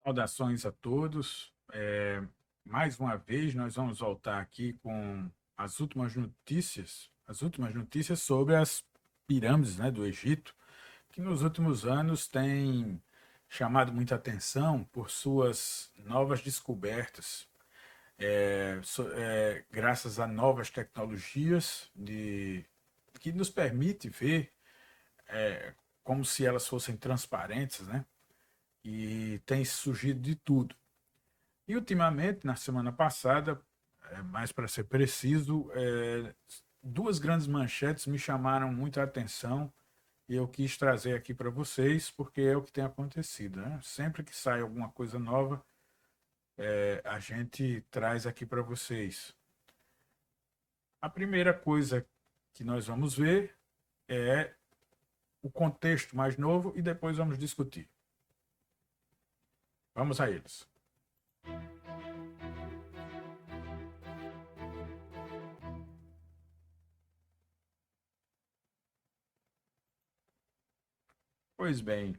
Saudações a todos. Mais uma vez, nós vamos voltar aqui com as últimas notícias sobre as pirâmides, né, do Egito, que nos últimos anos têm chamado muita atenção por suas novas descobertas, graças a novas tecnologias que nos permite ver como se elas fossem transparentes, né? E tem surgido de tudo. E ultimamente, na semana passada, mais para ser preciso, duas grandes manchetes me chamaram muita atenção e eu quis trazer aqui para vocês, porque é o que tem acontecido, né? Sempre que sai alguma coisa nova, a gente traz aqui para vocês. A primeira coisa que nós vamos ver é o contexto mais novo e depois vamos discutir. Vamos a eles. Pois bem,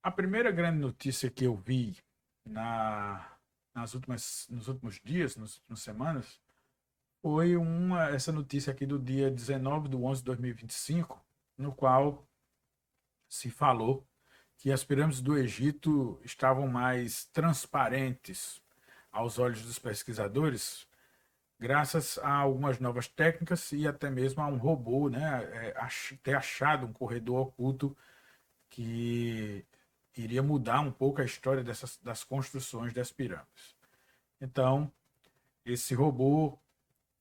a primeira grande notícia que eu vi na, nos últimos dias, nas últimas semanas, foi essa notícia aqui do dia 19/11/2025, no qual se falou que as pirâmides do Egito estavam mais transparentes aos olhos dos pesquisadores, graças a algumas novas técnicas e até mesmo a um robô, né, ter achado um corredor oculto que iria mudar um pouco a história das construções das pirâmides. Então, esse robô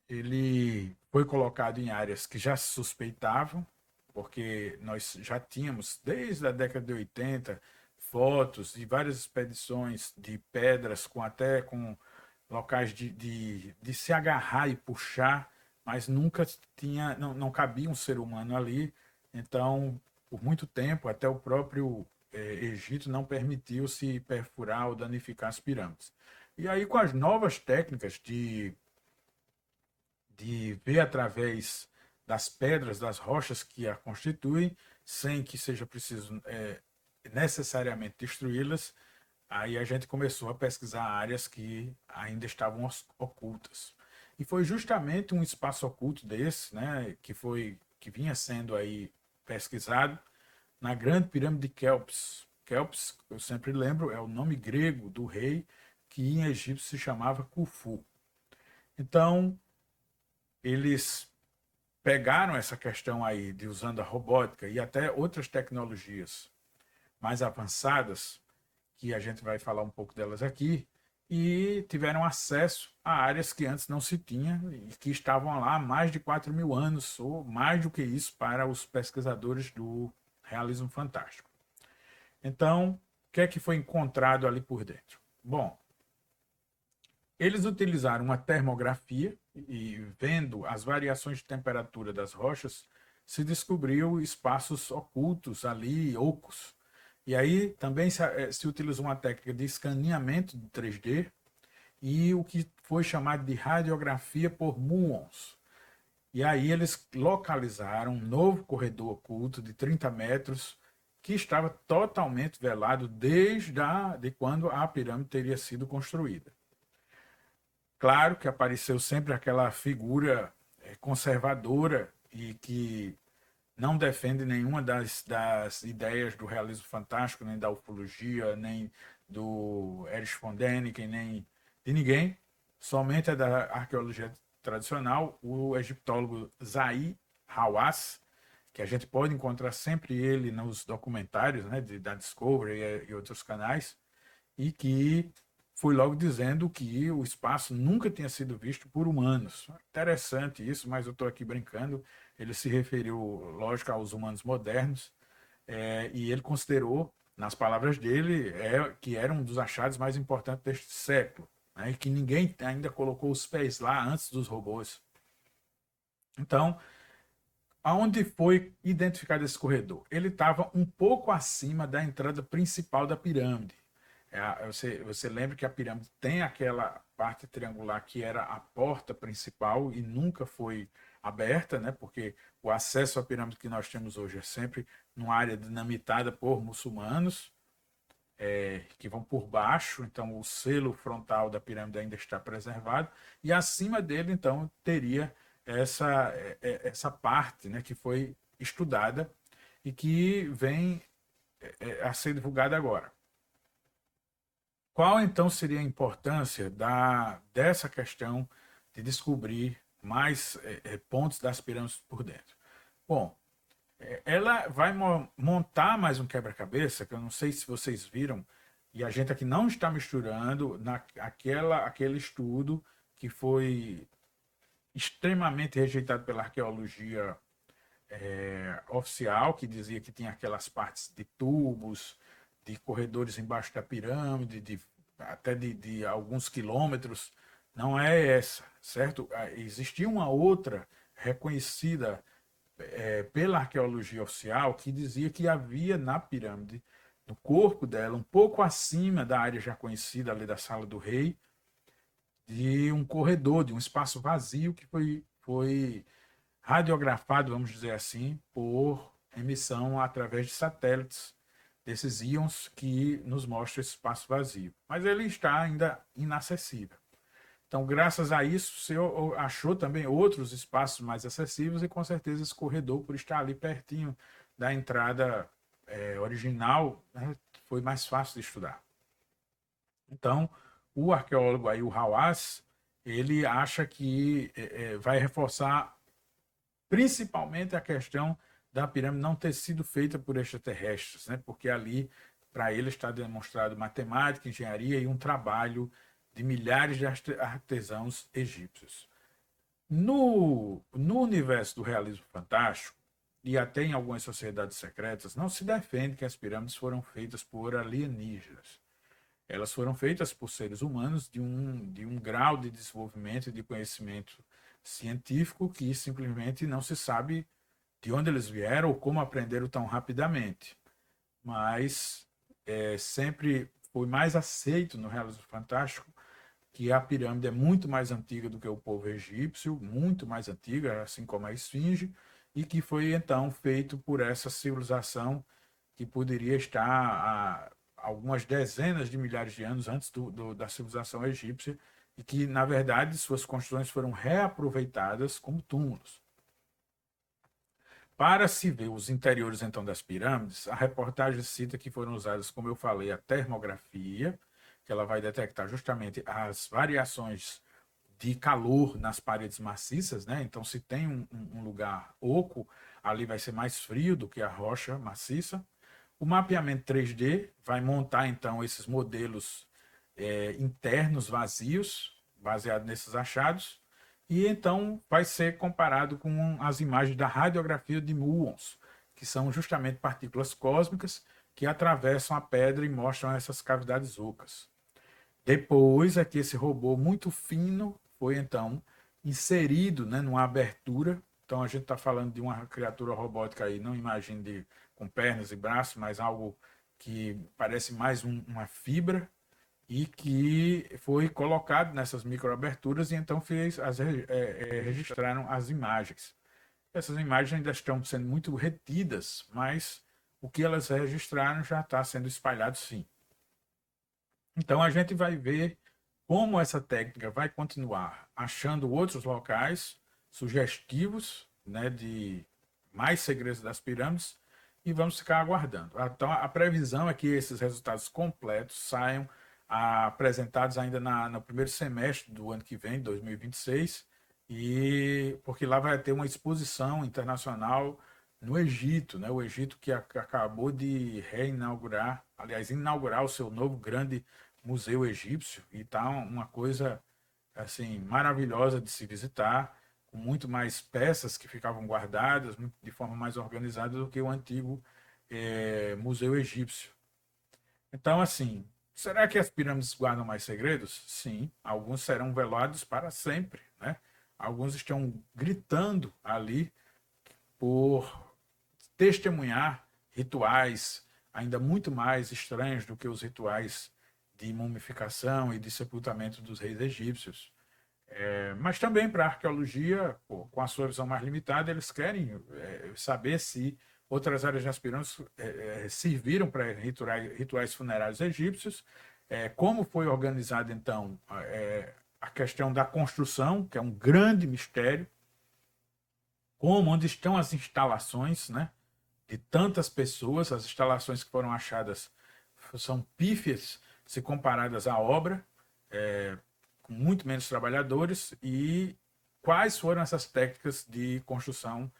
ele foi colocado em áreas que já se suspeitavam, porque nós já tínhamos, desde a década de 80, fotos de várias expedições de pedras com locais de se agarrar e puxar, mas nunca tinha, não cabia um ser humano ali. Então, por muito tempo, até o próprio Egito não permitiu se perfurar ou danificar as pirâmides. E aí, com as novas técnicas de ver através das pedras, das rochas que a constituem, sem que seja preciso necessariamente destruí-las, aí a gente começou a pesquisar áreas que ainda estavam ocultas. E foi justamente um espaço oculto desse, né, que vinha sendo aí pesquisado na Grande Pirâmide de Kelps. Kelps, eu sempre lembro, é o nome grego do rei que em Egito se chamava Khufu. Então, eles pegaram essa questão aí de usando a robótica e até outras tecnologias mais avançadas, que a gente vai falar um pouco delas aqui, e tiveram acesso a áreas que antes não se tinha e que estavam lá há mais de 4.000 anos, ou mais do que isso para os pesquisadores do realismo fantástico. Então, o que é que foi encontrado ali por dentro? Bom, eles utilizaram uma termografia e, vendo as variações de temperatura das rochas, se descobriu espaços ocultos ali, ocos. E aí também se utilizou uma técnica de escaneamento de 3D e o que foi chamado de radiografia por muons. E aí eles localizaram um novo corredor oculto de 30 metros que estava totalmente velado de quando a pirâmide teria sido construída. Claro que apareceu sempre aquela figura conservadora e que não defende nenhuma das ideias do realismo fantástico, nem da ufologia, nem do Erich von Däniken, nem de ninguém, somente a da arqueologia tradicional, o egiptólogo Zahi Hawass, que a gente pode encontrar sempre ele nos documentários, né, da Discovery e outros canais, e que foi logo dizendo que o espaço nunca tinha sido visto por humanos. Interessante isso, mas eu estou aqui brincando. Ele se referiu, lógico, aos humanos modernos, e ele considerou, nas palavras dele, que era um dos achados mais importantes deste século, né, e que ninguém ainda colocou os pés lá antes dos robôs. Então, aonde foi identificado esse corredor? Ele estava um pouco acima da entrada principal da pirâmide. Você lembra que a pirâmide tem aquela parte triangular que era a porta principal e nunca foi aberta, né? Porque o acesso à pirâmide que nós temos hoje é sempre numa área dinamitada por muçulmanos, que vão por baixo, então o selo frontal da pirâmide ainda está preservado, e acima dele, então, teria essa parte, né, que foi estudada e que vem a ser divulgada agora. Qual então seria a importância dessa questão de descobrir mais pontos das pirâmides por dentro? Bom, ela vai montar mais um quebra-cabeça, que eu não sei se vocês viram, e a gente aqui não está misturando aquele estudo que foi extremamente rejeitado pela arqueologia oficial, que dizia que tinha aquelas partes de tubos, de corredores embaixo da pirâmide, até de alguns quilômetros. Não é essa, certo? Existia uma outra reconhecida pela arqueologia oficial que dizia que havia na pirâmide, no corpo dela, um pouco acima da área já conhecida ali da Sala do Rei, de um corredor, de um espaço vazio que foi radiografado, vamos dizer assim, por emissão através de satélites desses íons que nos mostra esse espaço vazio. Mas ele está ainda inacessível. Então, graças a isso, você achou também outros espaços mais acessíveis e, com certeza, esse corredor, por estar ali pertinho da entrada original, né, foi mais fácil de estudar. Então, o arqueólogo aí, o Hawass, ele acha que vai reforçar principalmente a questão da pirâmide não ter sido feita por extraterrestres, né? Porque ali, para ele, está demonstrado matemática, engenharia e um trabalho de milhares de artesãos egípcios. No universo do realismo fantástico, e até em algumas sociedades secretas, não se defende que as pirâmides foram feitas por alienígenas. Elas foram feitas por seres humanos de um grau de desenvolvimento e de conhecimento científico que simplesmente não se sabe de onde eles vieram ou como aprenderam tão rapidamente. Mas sempre foi mais aceito no realismo fantástico que a pirâmide é muito mais antiga do que o povo egípcio, muito mais antiga, assim como a esfinge, e que foi então feito por essa civilização que poderia estar a algumas dezenas de milhares de anos antes da civilização egípcia, e que, na verdade, suas construções foram reaproveitadas como túmulos. Para se ver os interiores, então, das pirâmides, a reportagem cita que foram usadas, como eu falei, a termografia, que ela vai detectar justamente as variações de calor nas paredes maciças, né? Então, se tem um lugar oco, ali vai ser mais frio do que a rocha maciça. O mapeamento 3D vai montar, então, esses modelos internos vazios, baseado nesses achados, e então vai ser comparado com as imagens da radiografia de muons, que são justamente partículas cósmicas que atravessam a pedra e mostram essas cavidades ocas. Depois é que esse robô muito fino foi então inserido, né, numa abertura. Então a gente está falando de uma criatura robótica aí, não imagine com pernas e braços, mas algo que parece mais uma fibra e que foi colocado nessas microaberturas e então registraram as imagens. Essas imagens ainda estão sendo muito retidas, mas o que elas registraram já está sendo espalhado sim. Então a gente vai ver como essa técnica vai continuar achando outros locais sugestivos, né, de mais segredos das pirâmides e vamos ficar aguardando. Então a previsão é que esses resultados completos saiam apresentados ainda no primeiro semestre do ano que vem, 2026, e porque lá vai ter uma exposição internacional no Egito, né? O Egito que acabou de reinaugurar, aliás, inaugurar o seu novo grande museu egípcio e tá uma coisa assim maravilhosa de se visitar, com muito mais peças que ficavam guardadas de forma mais organizada do que o antigo museu egípcio. Então, assim, será que as pirâmides guardam mais segredos? Sim, alguns serão velados para sempre, né? Alguns estão gritando ali por testemunhar rituais ainda muito mais estranhos do que os rituais de mumificação e de sepultamento dos reis egípcios. Mas também para a arqueologia, pô, com a sua visão mais limitada, eles querem saber se outras áreas das pirâmides serviram para rituais funerários egípcios, como foi organizada, então, a questão da construção, que é um grande mistério, como, onde estão as instalações, né, de tantas pessoas, as instalações que foram achadas são pífias se comparadas à obra, com muito menos trabalhadores, e quais foram essas técnicas de construção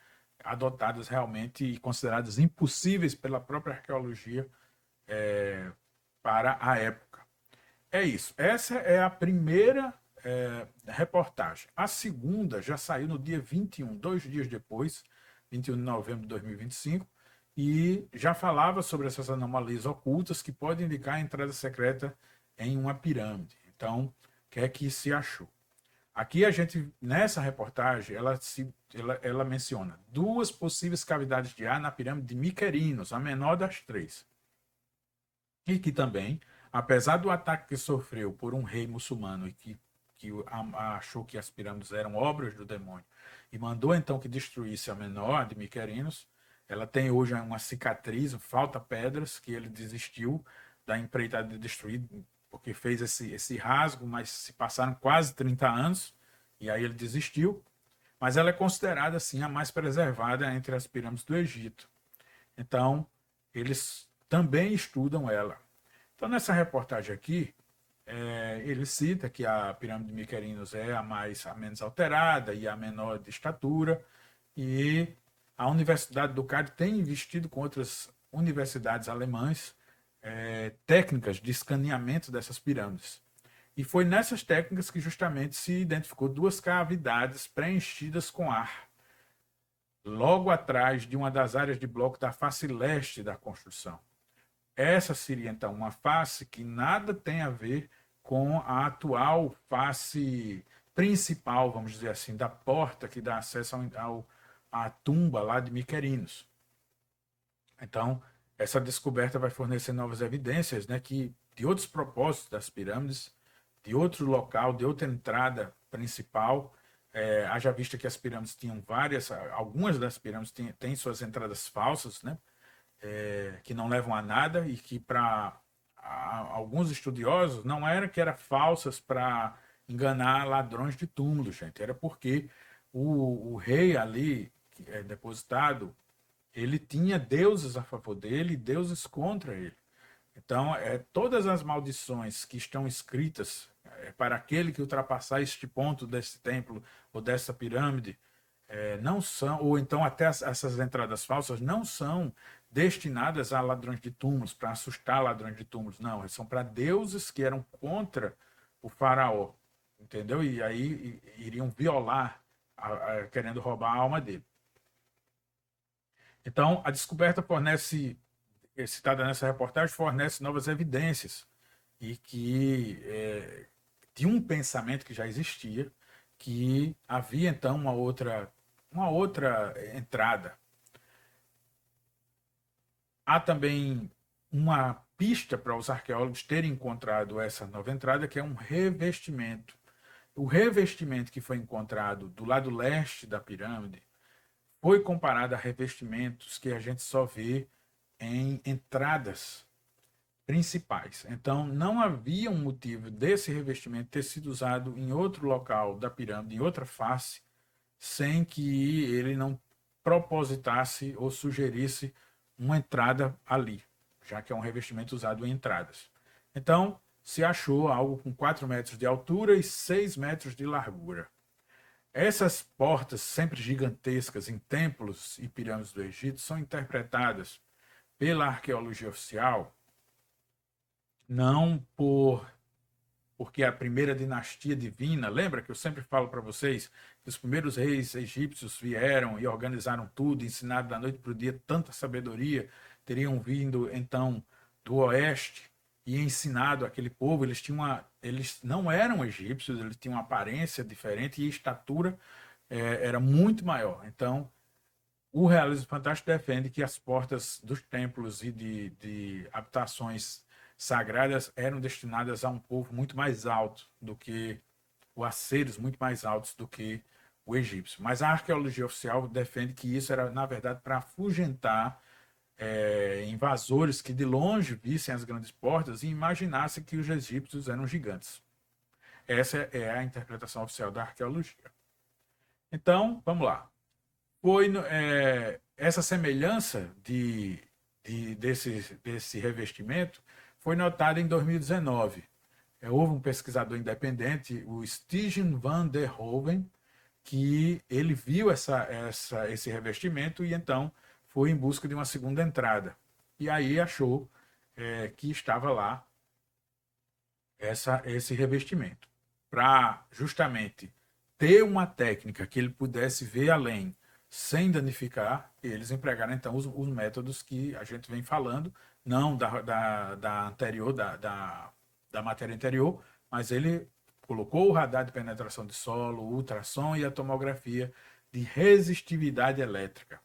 adotadas realmente e consideradas impossíveis pela própria arqueologia para a época. É isso. Essa é a primeira reportagem. A segunda já saiu no dia 21, 2 dias depois, 21 de novembro de 2025, e já falava sobre essas anomalias ocultas que podem indicar a entrada secreta em uma pirâmide. Então, o que é que se achou? Aqui a gente, nessa reportagem, ela menciona 2 possíveis cavidades de ar na pirâmide de Miquerinos, a menor das 3. E que também, apesar do ataque que sofreu por um rei muçulmano e que achou que as pirâmides eram obras do demônio e mandou então que destruísse a menor, a de Miquerinos, ela tem hoje uma cicatriz, falta pedras, que ele desistiu da empreitada de destruir, porque fez esse rasgo, mas se passaram quase 30 anos, e aí ele desistiu. Mas ela é considerada, assim, a mais preservada entre as pirâmides do Egito. Então, eles também estudam ela. Então, nessa reportagem aqui, ele cita que a pirâmide de Miquerinos é a menos alterada e a menor de estatura, e a Universidade do Cairo tem investido com outras universidades alemãs técnicas de escaneamento dessas pirâmides. E foi nessas técnicas que justamente se identificou 2 cavidades preenchidas com ar, logo atrás de uma das áreas de bloco da face leste da construção. Essa seria, então, uma face que nada tem a ver com a atual face principal, vamos dizer assim, da porta que dá acesso à tumba lá de Miquerinos. Então, essa descoberta vai fornecer novas evidências, né, que de outros propósitos das pirâmides, de outro local, de outra entrada principal. Haja vista que as pirâmides tinham algumas das pirâmides têm suas entradas falsas, né, que não levam a nada, e que para alguns estudiosos não era que eram falsas para enganar ladrões de túmulos, gente, era porque o rei ali depositado, ele tinha deuses a favor dele e deuses contra ele. Então, todas as maldições que estão escritas para aquele que ultrapassar este ponto desse templo ou dessa pirâmide, não são, ou então até essas entradas falsas, não são destinadas a ladrões de túmulos, para assustar ladrões de túmulos, não, são para deuses que eram contra o faraó, entendeu? E aí iriam violar, querendo roubar a alma dele. Então, a descoberta citada nessa reportagem, fornece novas evidências e que de um pensamento que já existia, que havia então uma outra entrada. Há também uma pista para os arqueólogos terem encontrado essa nova entrada, que é um revestimento. O revestimento que foi encontrado do lado leste da pirâmide foi comparado a revestimentos que a gente só vê em entradas principais. Então, não havia um motivo desse revestimento ter sido usado em outro local da pirâmide, em outra face, sem que ele não propositasse ou sugerisse uma entrada ali, já que é um revestimento usado em entradas. Então, se achou algo com 4 metros de altura e 6 metros de largura. Essas portas, sempre gigantescas em templos e pirâmides do Egito, são interpretadas pela arqueologia oficial não porque a primeira dinastia divina, lembra que eu sempre falo para vocês que os primeiros reis egípcios vieram e organizaram tudo, ensinaram da noite para o dia tanta sabedoria, teriam vindo então do oeste e ensinado aquele povo. Eles não eram egípcios, eles tinham uma aparência diferente e a estatura era muito maior. Então, o realismo fantástico defende que as portas dos templos e de habitações sagradas eram destinadas a um povo muito mais alto do que ou aceros muito mais altos do que o egípcio. Mas a arqueologia oficial defende que isso era, na verdade, para afugentar invasores que de longe vissem as grandes portas e imaginassem que os egípcios eram gigantes. Essa é a interpretação oficial da arqueologia. Então, vamos lá. Essa semelhança desse revestimento foi notada em 2019. Houve um pesquisador independente, o Stigen van der Hoeven, que ele viu esse revestimento e então foi em busca de uma segunda entrada. E aí achou que estava lá esse revestimento. Para justamente ter uma técnica que ele pudesse ver além sem danificar, eles empregaram então os métodos que a gente vem falando, não da anterior, da matéria anterior, mas ele colocou o radar de penetração de solo, o ultrassom e a tomografia de resistividade elétrica.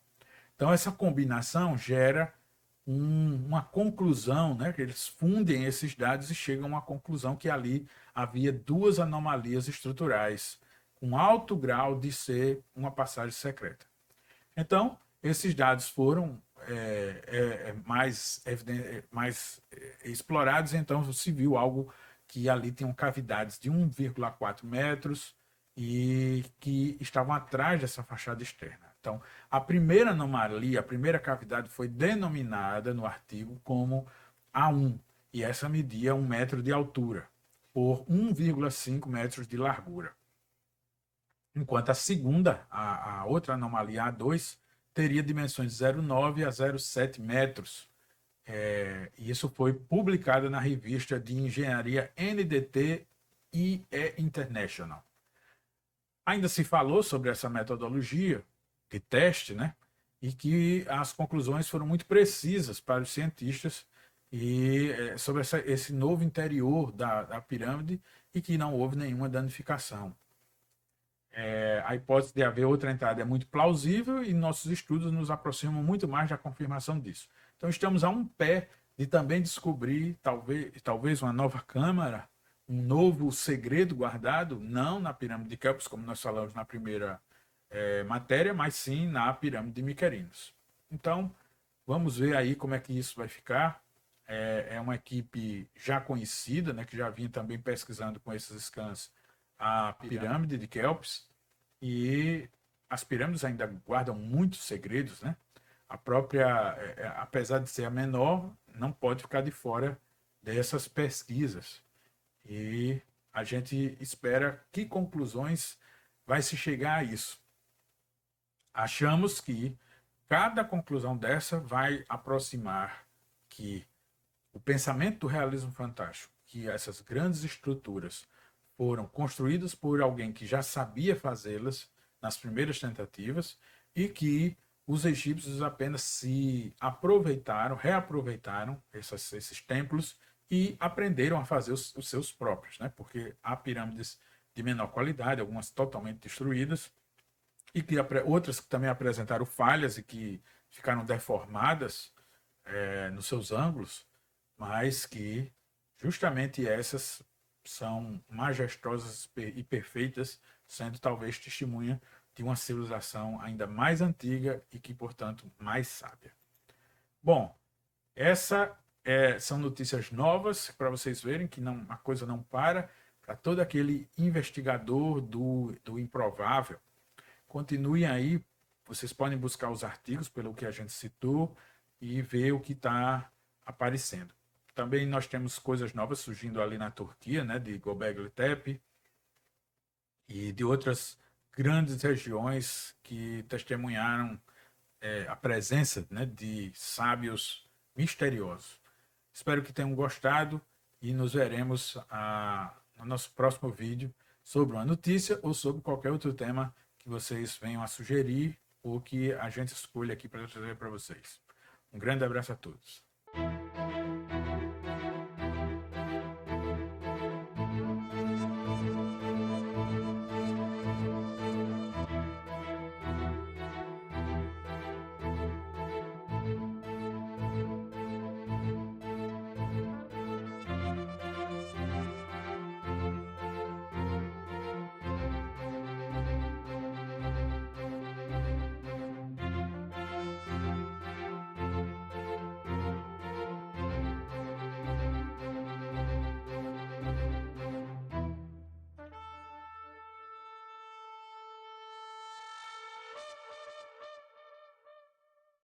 Então essa combinação gera uma conclusão, né, que eles fundem esses dados e chegam a uma conclusão que ali havia duas anomalias estruturais, com alto grau de ser uma passagem secreta. Então, esses dados foram mais explorados, então se viu algo que ali tinham cavidades de 1,4 metros e que estavam atrás dessa fachada externa. Então, a primeira anomalia, a primeira cavidade foi denominada no artigo como A1, e essa media 1 metro de altura por 1,5 metros de largura. Enquanto a segunda, a outra anomalia A2, teria dimensões de 0,9 a 0,7 metros. E isso foi publicado na revista de engenharia NDT IE International. Ainda se falou sobre essa metodologia de teste, né? E que as conclusões foram muito precisas para os cientistas e sobre esse novo interior da pirâmide e que não houve nenhuma danificação. A hipótese de haver outra entrada é muito plausível e nossos estudos nos aproximam muito mais da confirmação disso. Então, estamos a um pé de também descobrir talvez uma nova câmara, um novo segredo guardado, não na pirâmide de Kéops, como nós falamos na primeira matéria, mas sim na pirâmide de Miquerinos. Então, vamos ver aí como é que isso vai ficar. É uma equipe já conhecida, né, que já vinha também pesquisando com esses scans a pirâmide de Kéops, e as pirâmides ainda guardam muitos segredos, né? A própria, apesar de ser a menor, não pode ficar de fora dessas pesquisas. E a gente espera que conclusões vai se chegar a isso. Achamos que cada conclusão dessa vai aproximar que o pensamento do realismo fantástico, que essas grandes estruturas foram construídas por alguém que já sabia fazê-las nas primeiras tentativas e que os egípcios apenas se reaproveitaram esses templos e aprenderam a fazer os seus próprios, né? Porque há pirâmides de menor qualidade, algumas totalmente destruídas, e que outras que também apresentaram falhas e que ficaram deformadas nos seus ângulos, mas que justamente essas são majestosas e perfeitas, sendo talvez testemunha de uma civilização ainda mais antiga e que, portanto, mais sábia. Bom, são notícias novas para vocês verem que a coisa não para todo aquele investigador do improvável. Continuem aí, vocês podem buscar os artigos pelo que a gente citou e ver o que está aparecendo. Também nós temos coisas novas surgindo ali na Turquia, né, de Göbekli Tepe e de outras grandes regiões que testemunharam a presença, né, de sábios misteriosos. Espero que tenham gostado e nos veremos no nosso próximo vídeo sobre uma notícia ou sobre qualquer outro tema que vocês venham a sugerir ou que a gente escolha aqui para trazer para vocês. Um grande abraço a todos.